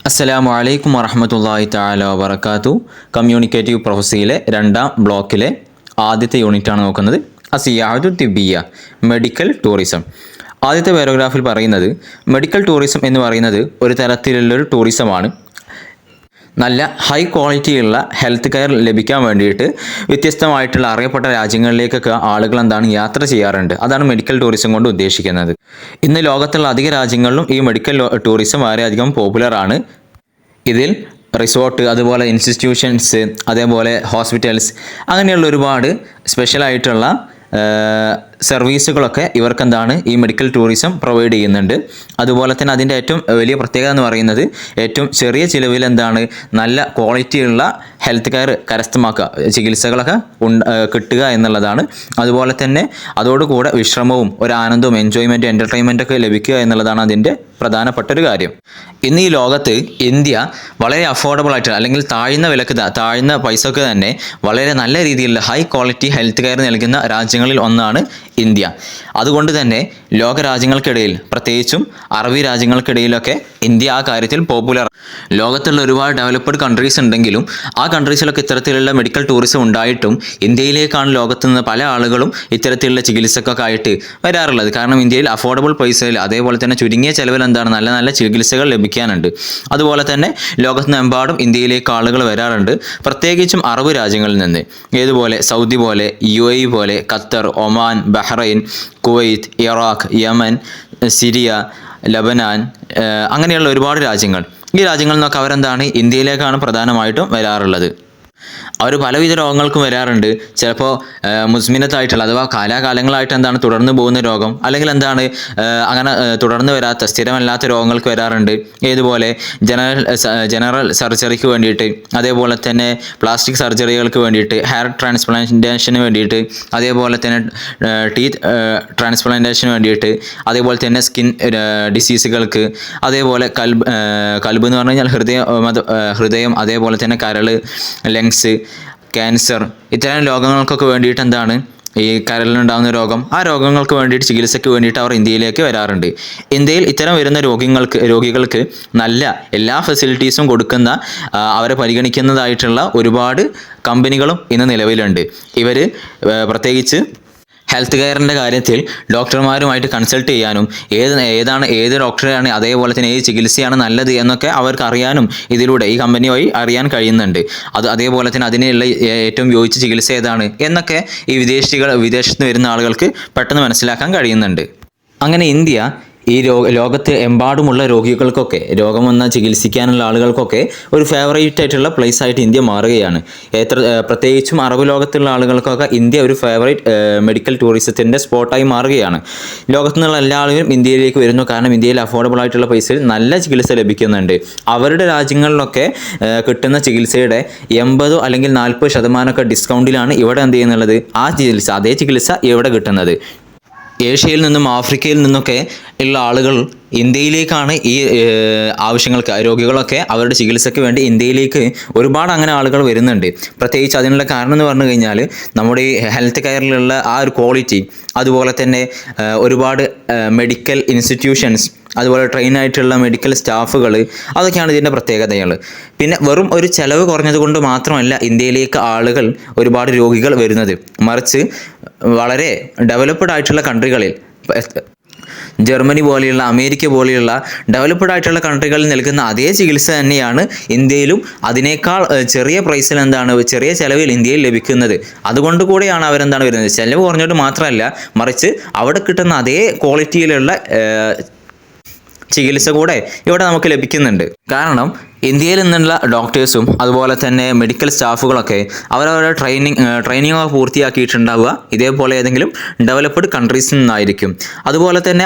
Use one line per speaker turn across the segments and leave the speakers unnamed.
അസ്സലാമു അലൈക്കും വറഹ്മത്തുള്ളാഹി തആല വബറകാതു. കമ്മ്യൂണിക്കേറ്റീവ് പ്രൊഫസിയിലെ രണ്ടാം ബ്ലോക്കിലെ ആദ്യത്തെ യൂണിറ്റാണ് നോക്കുന്നത്. അസിയാഹതു തിബിയ, മെഡിക്കൽ ടൂറിസം. ആദ്യത്തെ പാരഗ്രാഫിൽ പറയുന്നത് മെഡിക്കൽ ടൂറിസം എന്ന് പറയുന്നത് ഒരു തരത്തിലുള്ളൊരു ടൂറിസമാണ്. നല്ല ഹൈ ക്വാളിറ്റിയുള്ള ഹെൽത്ത് കെയർ ലഭിക്കാൻ വേണ്ടിയിട്ട് വ്യത്യസ്തമായിട്ടുള്ള അറിയപ്പെട്ട രാജ്യങ്ങളിലേക്കൊക്കെ ആളുകൾ യാത്ര ചെയ്യാറുണ്ട്. അതാണ് മെഡിക്കൽ ടൂറിസം കൊണ്ട് ഉദ്ദേശിക്കുന്നത്. ഇന്ന് ലോകത്തുള്ള അധിക രാജ്യങ്ങളിലും ഈ മെഡിക്കൽ ടൂറിസം വളരെയധികം പോപ്പുലറാണ്. ഇതിൽ റിസോർട്ട്, അതുപോലെ ഇൻസ്റ്റിറ്റ്യൂഷൻസ്, അതേപോലെ ഹോസ്പിറ്റൽസ്, അങ്ങനെയുള്ള ഒരുപാട് സ്പെഷ്യലായിട്ടുള്ള സർവീസുകളൊക്കെ ഇവർക്ക് ഈ മെഡിക്കൽ ടൂറിസം പ്രൊവൈഡ് ചെയ്യുന്നുണ്ട്. അതുപോലെ തന്നെ അതിൻ്റെ ഏറ്റവും വലിയ പ്രത്യേകത എന്ന് പറയുന്നത് ഏറ്റവും ചെറിയ ചിലവിൽ നല്ല ക്വാളിറ്റിയുള്ള ഹെൽത്ത് കെയർ കരസ്ഥമാക്കുക, ചികിത്സകളൊക്കെ കിട്ടുക എന്നുള്ളതാണ്. അതുപോലെ തന്നെ അതോടുകൂടെ വിശ്രമവും ഒരു ആനന്ദവും എൻജോയ്മെൻറ്റ് എൻ്റർടൈൻമെൻറ്റൊക്കെ ലഭിക്കുക എന്നുള്ളതാണ് അതിൻ്റെ പ്രധാനപ്പെട്ട ഒരു കാര്യം. ഇന്ന് ഈ ലോകത്ത് ഇന്ത്യ വളരെ അഫോർഡബിൾ ആയിട്ട്, അല്ലെങ്കിൽ താഴ്ന്ന പൈസക്ക് തന്നെ വളരെ നല്ല രീതിയിലുള്ള ഹൈ ക്വാളിറ്റി ഹെൽത്ത് കെയർ നൽകുന്ന രാജ്യങ്ങളിൽ ഒന്നാണ് ഇന്ത്യ. അതുകൊണ്ട് തന്നെ ലോക രാജ്യങ്ങൾക്കിടയിൽ, പ്രത്യേകിച്ചും അറബി രാജ്യങ്ങൾക്കിടയിലൊക്കെ ഇന്ത്യ ആ കാര്യത്തിൽ പോപ്പുലർ. ലോകത്തുള്ള ഒരുപാട് ഡെവലപ്ഡ് കൺട്രീസ് ഉണ്ടെങ്കിലും ആ കൺട്രീസിലൊക്കെ ഇത്തരത്തിലുള്ള മെഡിക്കൽ ടൂറിസം ഉണ്ടായിട്ടും ഇന്ത്യയിലേക്കാണ് ലോകത്ത് നിന്ന് പല ആളുകളും ഇത്തരത്തിലുള്ള ചികിത്സക്കൊക്കെ ആയിട്ട് വരാറുള്ളത്. കാരണം ഇന്ത്യയിൽ അഫോർഡബിൾ പൈസയിൽ, അതേപോലെ തന്നെ ചുരുങ്ങിയ ചെലവിൽ നല്ല നല്ല ചികിത്സകൾ ലഭിക്കാനുണ്ട്. അതുപോലെ തന്നെ ലോകത്തിനെമ്പാടും ഇന്ത്യയിലേക്ക് ആളുകൾ വരാറുണ്ട്, പ്രത്യേകിച്ചും അറബ് രാജ്യങ്ങളിൽ നിന്ന്. ഏതുപോലെ സൗദി പോലെ, UAE പോലെ, Qatar, Oman, Bahrain, Kuwait, Iraq, Yemen, Syria, Lebanon, അങ്ങനെയുള്ള ഒരുപാട് രാജ്യങ്ങൾ. ഈ രാജ്യങ്ങളിൽ നിന്നൊക്കെ ഇന്ത്യയിലേക്കാണ് പ്രധാനമായിട്ടും വരാറുള്ളത്. അവർ പലവിധ രോഗങ്ങൾക്കും വരാറുണ്ട്. ചിലപ്പോൾ മുസ്മിനത്തായിട്ടുള്ള, അഥവാ കാലാകാലങ്ങളായിട്ട് തുടർന്ന് പോകുന്ന രോഗം, അല്ലെങ്കിൽ അങ്ങനെ തുടർന്ന് വരാത്ത സ്ഥിരമല്ലാത്ത രോഗങ്ങൾക്ക് വരാറുണ്ട്. ഏതുപോലെ ജനറൽ സർജറിക്ക് വേണ്ടിയിട്ട്, അതേപോലെ തന്നെ പ്ലാസ്റ്റിക് സർജറികൾക്ക് വേണ്ടിയിട്ട്, ഹെയർ ട്രാൻസ്പ്ലാന്റേഷന് വേണ്ടിയിട്ട്, അതേപോലെ തന്നെ ടീത്ത് ട്രാൻസ്പ്ലാന്റേഷന് വേണ്ടിയിട്ട്, അതേപോലെ തന്നെ സ്കിൻ ഡിസീസുകൾക്ക്, അതേപോലെ കൽബ് എന്ന് പറഞ്ഞു കഴിഞ്ഞാൽ ഹൃദയം, അതേപോലെ തന്നെ കരൾ, ലങ്സ്, ക്യാൻസർ, ഇത്തരം രോഗങ്ങൾക്കൊക്കെ വേണ്ടിയിട്ട് ഈ കരളിനുണ്ടാകുന്ന രോഗം, ആ രോഗങ്ങൾക്ക് വേണ്ടിയിട്ട് ചികിത്സയ്ക്ക് വേണ്ടിയിട്ട് അവർ ഇന്ത്യയിലേക്ക് വരാറുണ്ട്. ഇന്ത്യയിൽ ഇത്തരം വരുന്ന രോഗികൾക്ക് നല്ല എല്ലാ ഫെസിലിറ്റീസും കൊടുക്കുന്ന, അവരെ പരിഗണിക്കുന്നതായിട്ടുള്ള ഒരുപാട് കമ്പനികളും ഇന്ന് നിലവിലുണ്ട്. ഇവർ പ്രത്യേകിച്ച് ഹെൽത്ത് കെയറിൻ്റെ കാര്യത്തിൽ ഡോക്ടർമാരുമായിട്ട് കൺസൾട്ട് ചെയ്യാനും, ഏത് ഡോക്ടറെയാണ്, അതേപോലെ തന്നെ ഏത് ചികിത്സയാണ് നല്ലത് എന്നൊക്കെ അവർക്ക് അറിയാനും ഈ കമ്പനി വഴി അറിയാൻ കഴിയുന്നുണ്ട്. അതേപോലെ തന്നെ അതിനുള്ള ഏറ്റവും യോജിച്ച ചികിത്സ ഏതാണ് എന്നൊക്കെ ഈ വിദേശത്ത് വരുന്ന ആളുകൾക്ക് പെട്ടെന്ന് മനസ്സിലാക്കാൻ കഴിയുന്നുണ്ട്. അങ്ങനെ ഇന്ത്യ ഈ ലോകത്ത് എമ്പാടുമുള്ള രോഗികൾക്കൊക്കെ, രോഗം വന്നാൽ ചികിത്സിക്കാനുള്ള ആളുകൾക്കൊക്കെ ഒരു ഫേവറേറ്റ് ആയിട്ടുള്ള പ്ലേസ് ആയിട്ട് ഇന്ത്യ മാറുകയാണ്. പ്രത്യേകിച്ചും അറബ് ലോകത്തുള്ള ആളുകൾക്കൊക്കെ ഇന്ത്യ ഒരു ഫേവറേറ്റ് മെഡിക്കൽ ടൂറിസത്തിൻ്റെ സ്പോട്ടായി മാറുകയാണ്. ലോകത്തു നിന്നുള്ള എല്ലാ ആളുകളും ഇന്ത്യയിലേക്ക് വരുന്നു. കാരണം ഇന്ത്യയിൽ അഫോർഡബിൾ ആയിട്ടുള്ള പൈസയിൽ നല്ല ചികിത്സ ലഭിക്കുന്നുണ്ട്. അവരുടെ രാജ്യങ്ങളിലൊക്കെ കിട്ടുന്ന ചികിത്സയുടെ 80 അല്ലെങ്കിൽ 40% ഡിസ്കൗണ്ടിലാണ് ഇവിടെ ചെയ്യുന്നുള്ളത്. അതേ ചികിത്സ ഇവിടെ കിട്ടുന്നത്. ഏഷ്യയിൽ നിന്നും ആഫ്രിക്കയിൽ നിന്നൊക്കെ ഉള്ള ആളുകൾ ഇന്ത്യയിലേക്കാണ് ഈ ആവശ്യങ്ങൾക്ക്, രോഗികളൊക്കെ അവരുടെ ചികിത്സയ്ക്ക് വേണ്ടി ഇന്ത്യയിലേക്ക് ഒരുപാട് അങ്ങനെ ആളുകൾ വരുന്നുണ്ട്. പ്രത്യേകിച്ച് അതിനുള്ള കാരണം എന്ന് പറഞ്ഞു കഴിഞ്ഞാൽ നമ്മുടെ ഈ ഹെൽത്ത് കെയറിലുള്ള ആ ഒരു ക്വാളിറ്റി, അതുപോലെ തന്നെ ഒരുപാട് മെഡിക്കൽ ഇൻസ്റ്റിറ്റ്യൂഷൻസ്, അതുപോലെ ട്രെയിൻ ആയിട്ടുള്ള മെഡിക്കൽ സ്റ്റാഫുകൾ, അതൊക്കെയാണ് ഇതിൻ്റെ പ്രത്യേകതകൾ. പിന്നെ വെറും ഒരു ചിലവ് കുറഞ്ഞത് കൊണ്ട് മാത്രമല്ല ഇന്ത്യയിലേക്ക് ആളുകൾ, ഒരുപാട് രോഗികൾ വരുന്നത്, മറിച്ച് വളരെ ഡെവലപ്ഡ് ആയിട്ടുള്ള കൺട്രികളിൽ, ജർമ്മനി പോലെയുള്ള, അമേരിക്ക പോലെയുള്ള ഡെവലപ്ഡ് ആയിട്ടുള്ള കൺട്രികളിൽ നൽകുന്ന അതേ ചികിത്സ തന്നെയാണ് ഇന്ത്യയിലും അതിനേക്കാൾ ചെറിയ പ്രൈസിൽ ചെറിയ ചിലവിൽ ഇന്ത്യയിൽ ലഭിക്കുന്നത്. അതുകൊണ്ട് കൂടെയാണ് വരുന്നത്. ചിലവ് കുറഞ്ഞിട്ട് മാത്രമല്ല, മറിച്ച് അവിടെ കിട്ടുന്ന അതേ ക്വാളിറ്റിയിലുള്ള ചികിത്സ കൂടെ ഇവിടെ നമുക്ക് ലഭിക്കുന്നുണ്ട്. കാരണം ഇന്ത്യയിൽ നിന്നുള്ള ഡോക്ടേഴ്സും അതുപോലെ തന്നെ മെഡിക്കൽ സ്റ്റാഫുകളൊക്കെ അവരവരുടെ ട്രെയിനിങ് പൂർത്തിയാക്കിയിട്ടുണ്ടാവുക ഇതേപോലെ ഏതെങ്കിലും ഡെവലപ്ഡ് കൺട്രീസിൽ നിന്നായിരിക്കും. അതുപോലെ തന്നെ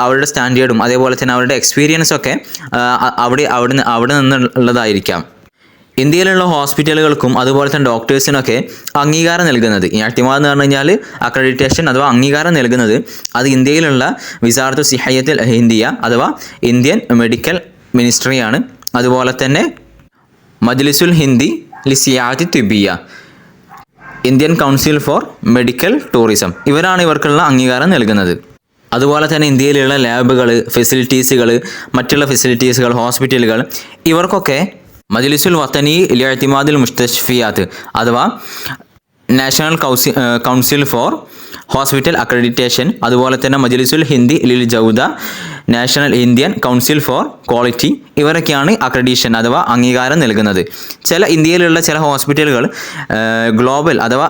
അവരുടെ സ്റ്റാൻഡേർഡും അതേപോലെ തന്നെ അവരുടെ എക്സ്പീരിയൻസൊക്കെ അവിടെ നിന്നുള്ളതായിരിക്കാം. ഇന്ത്യയിലുള്ള ഹോസ്പിറ്റലുകൾക്കും അതുപോലെ തന്നെ ഡോക്ടേഴ്സിനൊക്കെ അംഗീകാരം നൽകുന്നത്, ഈ അട്ടിമാദ് എന്ന് പറഞ്ഞു കഴിഞ്ഞാൽ അക്രഡിറ്റേഷൻ അഥവാ അംഗീകാരം നൽകുന്നത്, അത് ഇന്ത്യയിലുള്ള വിസാറത്തു സിഹയത്തുൽ ഹിന്ദിയ അഥവാ ഇന്ത്യൻ മെഡിക്കൽ മിനിസ്ട്രിയാണ്. അതുപോലെ തന്നെ മജ്ലിസുൽ ഹിന്ദി ലിസിയാത്തി തിബിയ, Indian council for medical tourism, ഇവരാണ് ഇവർക്കുള്ള അംഗീകാരം നൽകുന്നത്. അതുപോലെ തന്നെ ഇന്ത്യയിലുള്ള ലാബുകൾ, ഫെസിലിറ്റീസുകൾ, മറ്റുള്ള ഫെസിലിറ്റീസുകൾ, ഹോസ്പിറ്റലുകൾ ഇവർക്കൊക്കെ മജ്ലിസുൽ വത്തനി ലിഅ്തിമാദിൽ മുസ്തശ്ഫിയാത്ത് അഥവാ national council for hospital accreditation, അതുപോലെ തന്നെ മജ്ലിസുൽ ഹിന്ദി ലിൽ ജൗദ, national Indian council for quality ഇവരൊക്കെയാണ് അക്രഡിറ്റേഷൻ അഥവാ അംഗീകാരം നൽകുന്നത്. ഇന്ത്യയിലുള്ള ചില ഹോസ്പിറ്റലുകൾ ഗ്ലോബൽ അഥവാ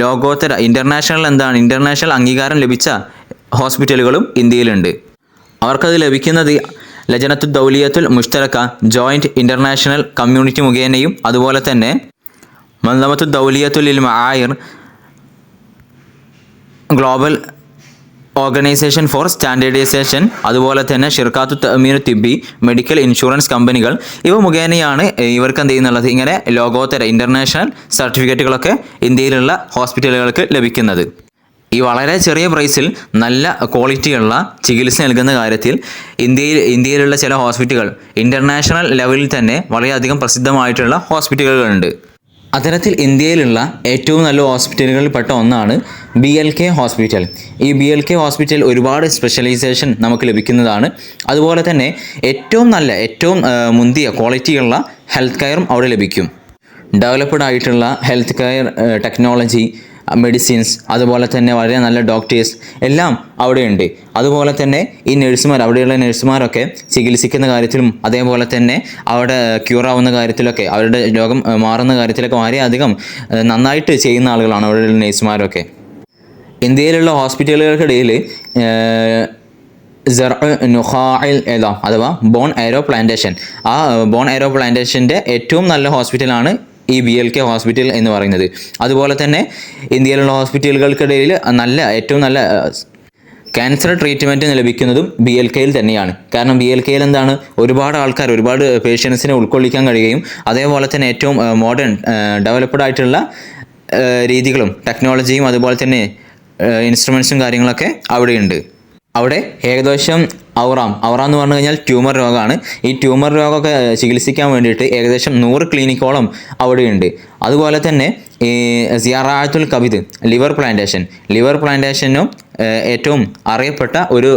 ലോകോത്തര ഇൻ്റർനാഷണൽ അംഗീകാരം ലഭിച്ച ഹോസ്പിറ്റലുകളും ഇന്ത്യയിലുണ്ട്. അവർക്കത് ലഭിക്കുന്നത് ലജനത്തു ദൗലിയത്തുൽ മുഷ്തറക ജോയിൻറ്റ് ഇൻ്റർനാഷണൽ കമ്മ്യൂണിറ്റി മുഖേനയും അതുപോലെ തന്നെ മൻദമത്തു ദൗലിയത്തുൽ ലിൽ മആയിർ ഗ്ലോബൽ ഓർഗനൈസേഷൻ ഫോർ സ്റ്റാൻഡേർഡൈസേഷൻ, അതുപോലെ തന്നെ ഷിർക്കാത്തു തഅമീനു തിബ്ബി, മെഡിക്കൽ ഇൻഷുറൻസ് കമ്പനികൾ ഇവ മുഖേനയാണ് ഇവർക്ക് എന്ത് ചെയ്യുന്നുള്ളത് ഇങ്ങനെ ലോകോത്തര ഇൻ്റർനാഷണൽ സർട്ടിഫിക്കറ്റുകളൊക്കെ ഇന്ത്യയിലുള്ള ഹോസ്പിറ്റലുകൾക്ക് ലഭിക്കുന്നത്. ഈ വളരെ ചെറിയ പ്രൈസിൽ നല്ല ക്വാളിറ്റിയുള്ള ചികിത്സ നൽകുന്ന കാര്യത്തിൽ ഇന്ത്യയിലുള്ള ചില ഹോസ്പിറ്റലുകൾ ഇൻ്റർനാഷണൽ ലെവലിൽ തന്നെ വളരെയധികം പ്രസിദ്ധമായിട്ടുള്ള ഹോസ്പിറ്റലുകളുണ്ട്. അത്തരത്തിൽ ഇന്ത്യയിലുള്ള ഏറ്റവും നല്ല ഹോസ്പിറ്റലുകളിൽ പെട്ട ഒന്നാണ് BLK ഹോസ്പിറ്റൽ. ഈ BLK ഹോസ്പിറ്റൽ ഒരുപാട് സ്പെഷ്യലൈസേഷൻ നമുക്ക് ലഭിക്കുന്നതാണ്. അതുപോലെ തന്നെ ഏറ്റവും മുന്തിയ ക്വാളിറ്റിയുള്ള ഹെൽത്ത് കെയറും അവിടെ ലഭിക്കും. ഡെവലപ്ഡ് ആയിട്ടുള്ള ഹെൽത്ത് കെയർ ടെക്നോളജി, മെഡിസിൻസ്, അതുപോലെ തന്നെ വളരെ നല്ല ഡോക്ടേഴ്സ് എല്ലാം അവിടെയുണ്ട്. അതുപോലെ തന്നെ ഈ അവിടെയുള്ള നഴ്സുമാരൊക്കെ ചികിത്സിക്കുന്ന കാര്യത്തിലും അതേപോലെ തന്നെ അവിടെ ക്യൂറാവുന്ന കാര്യത്തിലൊക്കെ അവരുടെ രോഗം മാറുന്ന കാര്യത്തിലൊക്കെ വളരെയധികം നന്നായിട്ട് ചെയ്യുന്ന ആളുകളാണ് അവിടെയുള്ള നഴ്സുമാരൊക്കെ. ഇന്ത്യയിലുള്ള ഹോസ്പിറ്റലുകൾക്കിടയിൽ അഥവാ ബോൺ ആരോ പ്ലാന്റേഷൻ, ആ ബോൺ ആരോ പ്ലാന്റേഷൻ്റെ ഏറ്റവും നല്ല ഹോസ്പിറ്റലാണ് ഈ BLK ഹോസ്പിറ്റൽ എന്ന് പറയുന്നത്. അതുപോലെ തന്നെ ഇന്ത്യയിലുള്ള ഹോസ്പിറ്റലുകൾക്കിടയിൽ ഏറ്റവും നല്ല ക്യാൻസർ ട്രീറ്റ്മെൻറ്റ് ലഭിക്കുന്നതും BLKയിൽ തന്നെയാണ്. കാരണം BLKയിൽ ഒരുപാട് പേഷ്യൻസിനെ ഉൾക്കൊള്ളിക്കാൻ കഴിയുകയും അതേപോലെ തന്നെ ഏറ്റവും മോഡേൺ ഡെവലപ്ഡ് ആയിട്ടുള്ള രീതികളും ടെക്നോളജിയും അതുപോലെ തന്നെ ഇൻസ്ട്രുമെൻസും കാര്യങ്ങളൊക്കെ അവിടെയുണ്ട്. അവിടെ ഏകദേശം ഔറ എന്ന് പറഞ്ഞു കഴിഞ്ഞാൽ ട്യൂമർ രോഗമാണ്. ഈ ട്യൂമർ രോഗമൊക്കെ ചികിത്സിക്കാൻ വേണ്ടിയിട്ട് ഏകദേശം 100 ക്ലിനിക്കോളം അവിടെയുണ്ട്. അതുപോലെ തന്നെ ഈ സിയാറാത്തുൽ കബിദ് ലിവർ പ്ലാന്റേഷനും ഏറ്റവും അറിയപ്പെട്ട ഒരു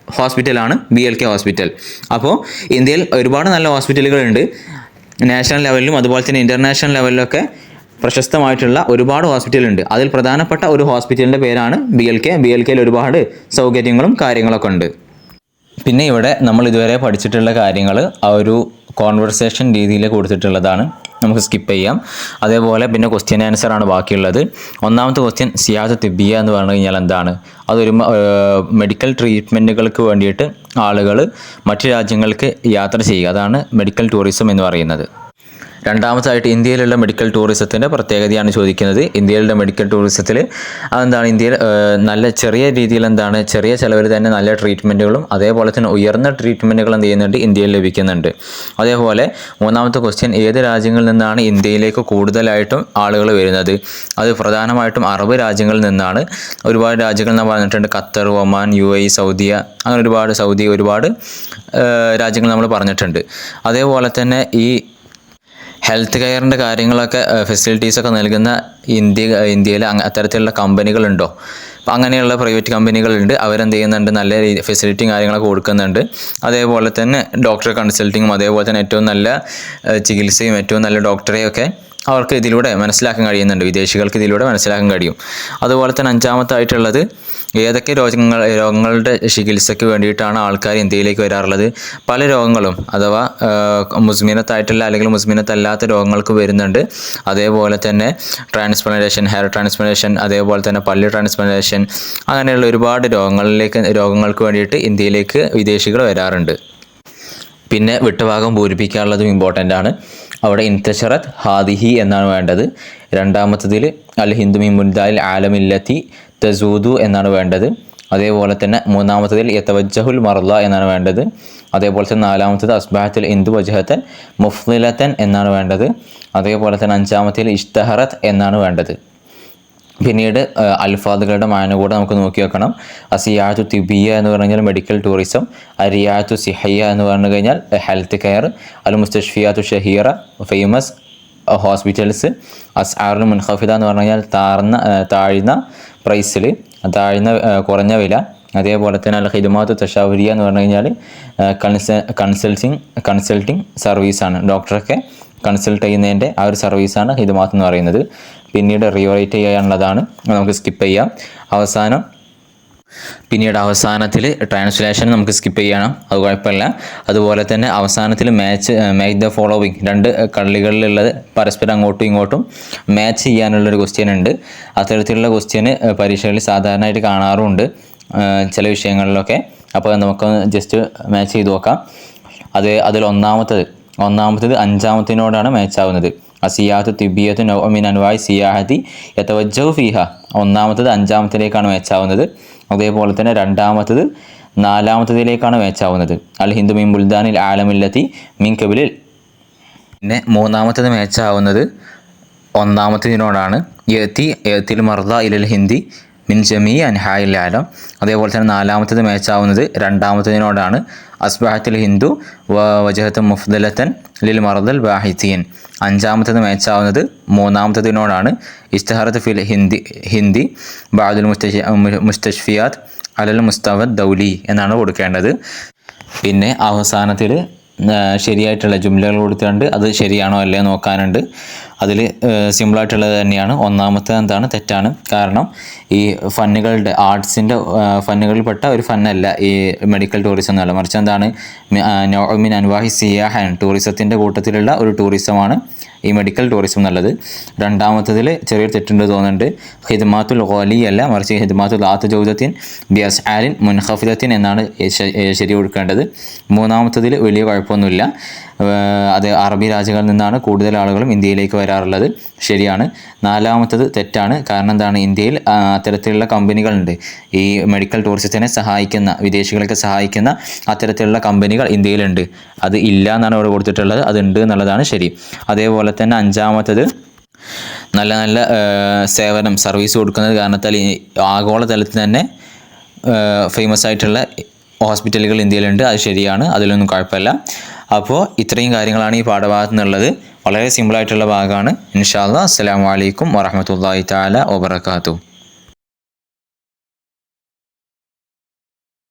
ഹോസ്പിറ്റലാണ് BLK ഹോസ്പിറ്റൽ. അപ്പോൾ ഇന്ത്യയിൽ ഒരുപാട് നല്ല ഹോസ്പിറ്റലുകളുണ്ട്. നാഷണൽ ലെവലിലും അതുപോലെ തന്നെ ഇൻ്റർനാഷണൽ ലെവലിലൊക്കെ പ്രശസ്തമായിട്ടുള്ള ഒരുപാട് ഹോസ്പിറ്റലുണ്ട്. അതിൽ പ്രധാനപ്പെട്ട ഒരു ഹോസ്പിറ്റലിൻ്റെ പേരാണ് BLK. BLKയിൽ ഒരുപാട് സൗകര്യങ്ങളും കാര്യങ്ങളൊക്കെ ഉണ്ട്. പിന്നെ ഇവിടെ നമ്മൾ ഇതുവരെ പഠിച്ചിട്ടുള്ള കാര്യങ്ങൾ ആ ഒരു കോൺവെർസേഷൻ രീതിയിൽ കൊടുത്തിട്ടുള്ളതാണ്, നമുക്ക് സ്കിപ്പ് ചെയ്യാം. അതേപോലെ പിന്നെ ക്വസ്റ്റ്യൻ ആൻസറാണ് ബാക്കിയുള്ളത്. ഒന്നാമത്തെ ക്വസ്റ്റ്യൻ സിയാദത്ത് തിബ്ബിയ എന്ന് പറഞ്ഞു കഴിഞ്ഞാൽ എന്താണ്? അതൊരു മെഡിക്കൽ ട്രീറ്റ്മെൻറ്റുകൾക്ക് വേണ്ടിയിട്ട് ആളുകൾ മറ്റു രാജ്യങ്ങൾക്ക് യാത്ര ചെയ്യുക, അതാണ് മെഡിക്കൽ ടൂറിസം എന്ന് പറയുന്നത്. രണ്ടാമതായിട്ട് ഇന്ത്യയിലുള്ള മെഡിക്കൽ ടൂറിസത്തിൻ്റെ പ്രത്യേകതയാണ് ചോദിക്കുന്നത്. ഇന്ത്യയിലുള്ള മെഡിക്കൽ ടൂറിസത്തിൽ അതെന്താണ്? ഇന്ത്യയിൽ നല്ല ചെറിയ രീതിയിൽ ചെറിയ ചിലവിൽ തന്നെ നല്ല ട്രീറ്റ്മെൻറ്റുകളും അതേപോലെ തന്നെ ഉയർന്ന ട്രീറ്റ്മെൻറ്റുകളും എന്ത് ചെയ്യുന്നുണ്ട്? ഇന്ത്യയിൽ ലഭിക്കുന്നുണ്ട്. അതേപോലെ മൂന്നാമത്തെ ക്വസ്റ്റ്യൻ, ഏത് രാജ്യങ്ങളിൽ നിന്നാണ് ഇന്ത്യയിലേക്ക് കൂടുതലായിട്ടും ആളുകൾ വരുന്നത്? അത് പ്രധാനമായിട്ടും അറബ് രാജ്യങ്ങളിൽ നിന്നാണ്. ഒരുപാട് രാജ്യങ്ങൾ നമ്മൾ പറഞ്ഞിട്ടുണ്ട്, ഖത്തർ, ഒമാൻ, UAE, അങ്ങനെ ഒരുപാട് രാജ്യങ്ങൾ നമ്മൾ പറഞ്ഞിട്ടുണ്ട്. അതേപോലെ തന്നെ ഈ ഹെൽത്ത് കെയറിൻ്റെ കാര്യങ്ങളൊക്കെ ഫെസിലിറ്റീസൊക്കെ നൽകുന്ന ഇന്ത്യയിൽ അത്തരത്തിലുള്ള കമ്പനികളുണ്ടോ? അപ്പോൾ അങ്ങനെയുള്ള പ്രൈവറ്റ് കമ്പനികളുണ്ട്. അവരെന്ത് ചെയ്യുന്നുണ്ട്? നല്ല ഫെസിലിറ്റിയും കാര്യങ്ങളൊക്കെ കൊടുക്കുന്നുണ്ട്. അതേപോലെ തന്നെ ഡോക്ടർ കൺസൾട്ടിങ്ങും അതേപോലെ തന്നെ ഏറ്റവും നല്ല ചികിത്സയും ഏറ്റവും നല്ല ഡോക്ടറെയൊക്കെ അവർക്ക് ഇതിലൂടെ മനസ്സിലാക്കാൻ കഴിയുന്നുണ്ട്. വിദേശികൾക്ക് ഇതിലൂടെ മനസ്സിലാക്കാൻ കഴിയും. അതുപോലെ തന്നെ അഞ്ചാമത്തായിട്ടുള്ളത്, ഏതൊക്കെ രോഗങ്ങളുടെ ചികിത്സയ്ക്ക് വേണ്ടിയിട്ടാണ് ആൾക്കാർ ഇന്ത്യയിലേക്ക് വരാറുള്ളത്? പല രോഗങ്ങളും അഥവാ മുസ്മിനത്തായിട്ടുള്ള അല്ലെങ്കിൽ മുസ്മിനത്തല്ലാത്ത രോഗങ്ങൾക്ക് വരുന്നുണ്ട്. അതേപോലെ തന്നെ ഹെയർ ട്രാൻസ്പ്ലാന്റേഷൻ, അതേപോലെ തന്നെ പല്ല് ട്രാൻസ്പ്ലാന്റേഷൻ, അങ്ങനെയുള്ള ഒരുപാട് രോഗങ്ങൾക്ക് വേണ്ടിയിട്ട് ഇന്ത്യയിലേക്ക് വിദേശികൾ വരാറുണ്ട്. പിന്നെ വിട്ടുഭാഗം പൂരിപ്പിക്കാനുള്ളതും ഇമ്പോർട്ടൻ്റ് ആണ്. അവിടെ ഇൻതശറത്ത് ഹാദിഹി എന്നാണ് വേണ്ടത്. രണ്ടാമത്തതിൽ അൽ ഹിന്ദു മിൻ മുൻദാൽ ആലമില്ലത്തി തസൂദു എന്നാണ് വേണ്ടത്. അതേപോലെ തന്നെ മൂന്നാമത്തതിൽ യതവജ്ജഹുൽ മർള എന്നാണ് വേണ്ടത്. അതേപോലെ തന്നെ നാലാമത്തത് അസ്ബഹത്തുൽ ഹിന്ദു വജ്ഹത്തൻ മുഫ്ദിലത്തൻ എന്നാണ് വേണ്ടത്. അതേപോലെ തന്നെ അഞ്ചാമത്തിൽ ഇഷ്തഹറത്ത് എന്നാണ് വേണ്ടത്. പിന്നീട് അൽഫാദുകളുടെ മാന കൂടെ നമുക്ക് നോക്കി വെക്കണം. അസിയാത്തു തിബിയ എന്ന് പറഞ്ഞു കഴിഞ്ഞാൽ മെഡിക്കൽ ടൂറിസം, അരിയാത്തു സിഹയ്യ എന്ന് പറഞ്ഞു കഴിഞ്ഞാൽ ഹെൽത്ത് കെയർ, അൽ മുസ്തഷ്ഫിയാത്തു ഷഹീറ ഫേമസ് ഹോസ്പിറ്റൽസ്, അസ്ആറുൽ മുൻഖഫിദ എന്ന് പറഞ്ഞു കഴിഞ്ഞാൽ താഴ്ന്ന പ്രൈസിൽ കുറഞ്ഞ വില, അതേപോലെ തന്നെ അൽ ഖിദ്മാത്തു തശാവുരിയ എന്ന് പറഞ്ഞു കഴിഞ്ഞാൽ കൺസൾട്ടിങ് സർവീസാണ്. ഡോക്ടറൊക്കെ കൺസൾട്ട് ചെയ്യുന്നതിൻ്റെ ആ ഒരു സർവീസാണ് ഖിദ്മാത്ത് എന്ന് പറയുന്നത്. പിന്നീട് റീറൈറ്റ് ചെയ്യാനുള്ളതാണ്, നമുക്ക് സ്കിപ്പ് ചെയ്യാം. പിന്നീട് അവസാനത്തിൽ ട്രാൻസ്ലേഷൻ നമുക്ക് സ്കിപ്പ് ചെയ്യണം, അത് കുഴപ്പമില്ല. അതുപോലെ തന്നെ അവസാനത്തിൽ മേക്ക് ദ ഫോളോവിങ്, 2 കളികളിലുള്ളത് പരസ്പരം അങ്ങോട്ടും ഇങ്ങോട്ടും മാച്ച് ചെയ്യാനുള്ളൊരു ക്വസ്റ്റ്യൻ ഉണ്ട്. അത്തരത്തിലുള്ള ക്വസ്റ്റ്യന് പരീക്ഷകളിൽ സാധാരണയായിട്ട് കാണാറുമുണ്ട് ചില വിഷയങ്ങളിലൊക്കെ. അപ്പോൾ നമുക്ക് ജസ്റ്റ് മാച്ച് ചെയ്ത് നോക്കാം. അതിൽ ഒന്നാമത്തത് 5-ാമത്തിനോടാണ് മാച്ച് ആവുന്നത്. അസിയാത്തു തിബിയത്തു നൗമിൻ അൻവായ് സിയാഹത്തി യതവജ്ജഹു ഫീഹ. 1-ാമത്തത് 5-ാമത്തിലേക്കാണ് മാച്ച് ആവുന്നത്. അതേപോലെ തന്നെ 2-ാമത്തത് 4-ാമത്തതിലേക്കാണ് മാച്ച് ആവുന്നത്. അൽ ഹിന്ദു മിൻ ബുൽദാനിൽ ആലമില്ലത്തി മിൻ കബിലിൽ. പിന്നെ 3-ാമത്തത് മാച്ച് ആവുന്നത് 1-ാമത്തതിനോടാണ്. യത്തിൽ മർദ ഇലൽ ഹിന്ദി മിൻ ജമീ അൻഹായിൽ ആലം. അതേപോലെ തന്നെ 4-ാമത്തത് മാച്ച് ആവുന്നത് 2-ാമത്തതിനോടാണ്. അസ്ബഹത്തുൽ ഹിന്ദു വജഹത്ത് മുഫ്ദലത്തൻ ലിൽ മർദൽ ബാഹിത്തീൻ. 5-ാമത്തത് മാച്ച് ആവുന്നത് 3-ാമത്തതിനോടാണ്. ഇസ്തഹറത്ത് ഫിൽ ഹിന്ദി ബഅദുൽ മുസ്തഷ്ഫിയാത്ത് അലൽ മുസ്തവദ് ദൗലി എന്നാണ് കൊടുക്കേണ്ടത്. പിന്നെ അവസാനത്തിൽ ശരിയായിട്ടുള്ള ജുംലകൾ കൊടുത്തിട്ടുണ്ട്, അത് ശരിയാണോ അല്ലേ നോക്കാനുണ്ട്. അതിൽ സിമ്പിളായിട്ടുള്ളത് തന്നെയാണ്. 1-ാമത്തെ എന്താണ് തെറ്റാണ്. കാരണം ഈ ഫന്നുകളുടെ ആർട്സിൻ്റെ ഫന്നുകളിൽപ്പെട്ട ഒരു ഫന്നല്ല ഈ മെഡിക്കൽ ടൂറിസം എന്നല്ല, മറിച്ച് എന്താണ് നൗമിൻ അൻവാഹി സിയാഹൻ, ടൂറിസത്തിൻ്റെ കൂട്ടത്തിലുള്ള ഒരു ടൂറിസമാണ് ഈ മെഡിക്കൽ ടൂറിസം എന്നുള്ളത്. 2-ാമത്തതിൽ ചെറിയൊരു തെറ്റുണ്ട് തോന്നുന്നുണ്ട്. ഖിദ്മാത്തുൽ ഖാലി അല്ല, മറിച്ച് ഖിദ്മാത്തുൽ ആത്ത് ജൗദത്തിൻ ബി അസ്ആലിൻ മുൻഖഫിദത്തിൻ എന്നാണ് ശരി കൊടുക്കേണ്ടത്. 3-ാമത്തതിൽ വലിയ കുഴപ്പമൊന്നുമില്ല. അത് അറബി രാജ്യങ്ങളിൽ നിന്നാണ് കൂടുതൽ ആളുകളും ഇന്ത്യയിലേക്ക് വരാറുള്ളത്, ശരിയാണ്. 4-ാമത്തത് തെറ്റാണ്. കാരണം എന്താണ്, ഇന്ത്യയിൽ അത്തരത്തിലുള്ള കമ്പനികളുണ്ട്, ഈ മെഡിക്കൽ ടൂറിസത്തിനെ സഹായിക്കുന്ന, വിദേശികളൊക്കെ സഹായിക്കുന്ന അത്തരത്തിലുള്ള കമ്പനികൾ ഇന്ത്യയിലുണ്ട്. അത് ഇല്ല എന്നാണ് ഇവിടെ കൊടുത്തിട്ടുള്ളത്, അതുണ്ട് എന്നുള്ളതാണ് ശരി. അതേപോലെ തന്നെ 5-ാമത്തത് നല്ല സേവനം സർവീസ് കൊടുക്കുന്നത് കാരണത്താൽ ആഗോളതലത്തിൽ തന്നെ ഫേമസ് ആയിട്ടുള്ള ഹോസ്പിറ്റലുകൾ ഇന്ത്യയിലുണ്ട്, അത് ശരിയാണ്, അതിലൊന്നും കുഴപ്പമില്ല. അപ്പോൾ ഇത്രയും കാര്യങ്ങളാണ് ഈ പാഠഭാഗത്ത് നിന്നുള്ളത്. വളരെ സിമ്പിളായിട്ടുള്ള ഭാഗമാണ്. ഇൻഷാ അല്ലാഹ്. അസ്സലാമു അലൈക്കും വറഹ്മത്തുള്ളാഹി തആല വബറകാതുഹു.